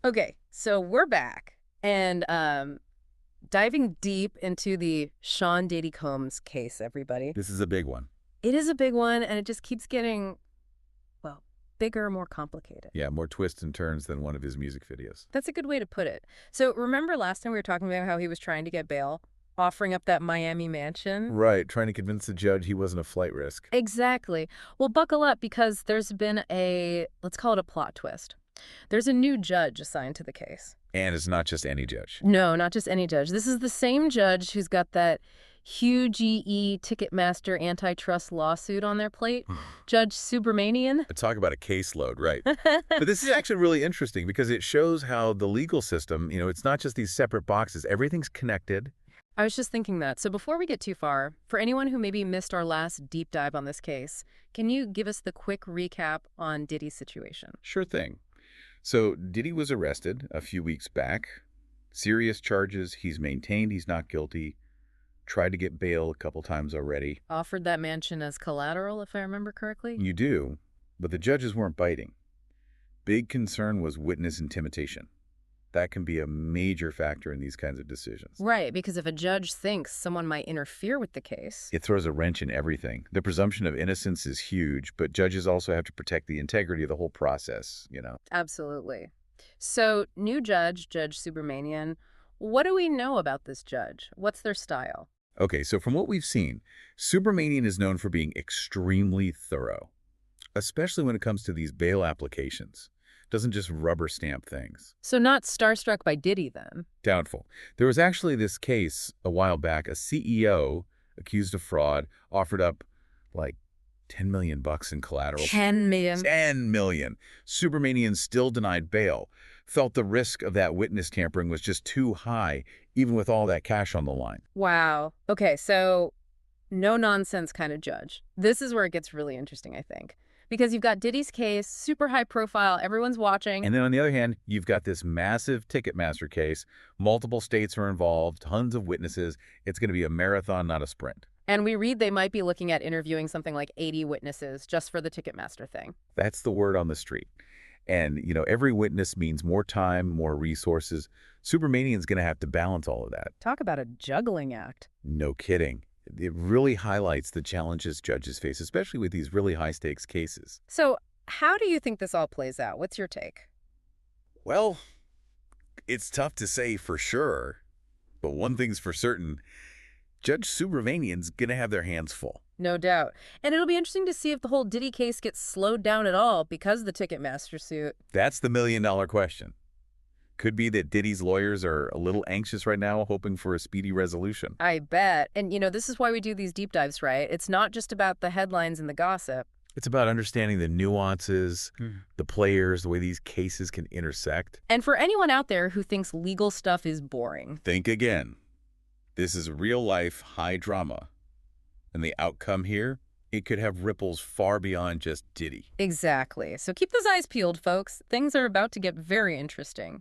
Okay, so we're back and diving deep into the Sean Diddy Combs case, everybody. This is a big one. It is a big one, and it just keeps getting, well, bigger, more complicated. Yeah, more twists and turns than one of his music videos. That's a good way to put it. So remember last time we were talking about how he was trying to get bail, offering up that Miami mansion? Right, trying to convince the judge he wasn't a flight risk. Exactly. Well, buckle up because there's been let's call it a plot twist. There's a new judge assigned to the case. And it's not just any judge. No, not just any judge. This is the same judge who's got that huge Ticketmaster antitrust lawsuit on their plate, Judge Subramanian. Talk about a caseload, right? But this is actually really interesting because it shows how the legal system, it's not just these separate boxes. Everything's connected. I was just thinking that. So before we get too far, for anyone who maybe missed our last deep dive on this case, can you give us the quick recap on Diddy's situation? Sure thing. So Diddy was arrested a few weeks back. Serious charges. He's maintained he's not guilty. Tried to get bail a couple times already. Offered that mansion as collateral, if I remember correctly? You do, but the judges weren't biting. Big concern was witness intimidation. That can be a major factor in these kinds of decisions. Right, because if a judge thinks someone might interfere with the case... It throws a wrench in everything. The presumption of innocence is huge, but judges also have to protect the integrity of the whole process. Absolutely. So, new judge, Judge Subramanian, what do we know about this judge? What's their style? Okay, so from what we've seen, Subramanian is known for being extremely thorough, especially when it comes to these bail applications. Doesn't just rubber stamp things. So not starstruck by Diddy, then? Doubtful. There was actually this case a while back, a CEO accused of fraud offered up like 10 million bucks in collateral. 10 million? 10 million. Subramanian still denied bail, felt the risk of that witness tampering was just too high, even with all that cash on the line. Wow. Okay, so no nonsense kind of judge. This is where it gets really interesting, I think. Because you've got Diddy's case, super high profile, everyone's watching. And then on the other hand, you've got this massive Ticketmaster case. Multiple states are involved, tons of witnesses. It's going to be a marathon, not a sprint. And we read they might be looking at interviewing something like 80 witnesses just for the Ticketmaster thing. That's the word on the street. And, every witness means more time, more resources. Subramanian's going to have to balance all of that. Talk about a juggling act. No kidding. It really highlights the challenges judges face, especially with these really high-stakes cases. So how do you think this all plays out? What's your take? Well, it's tough to say for sure, but one thing's for certain. Judge Subramanian's going to have their hands full. No doubt. And it'll be interesting to see if the whole Diddy case gets slowed down at all because of the Ticketmaster suit. That's the million-dollar question. Could be that Diddy's lawyers are a little anxious right now, hoping for a speedy resolution. I bet. And, this is why we do these deep dives, right? It's not just about the headlines and the gossip. It's about understanding the nuances, the players, the way these cases can intersect. And for anyone out there who thinks legal stuff is boring, think again. This is real-life high drama. And the outcome here, it could have ripples far beyond just Diddy. Exactly. So keep those eyes peeled, folks. Things are about to get very interesting.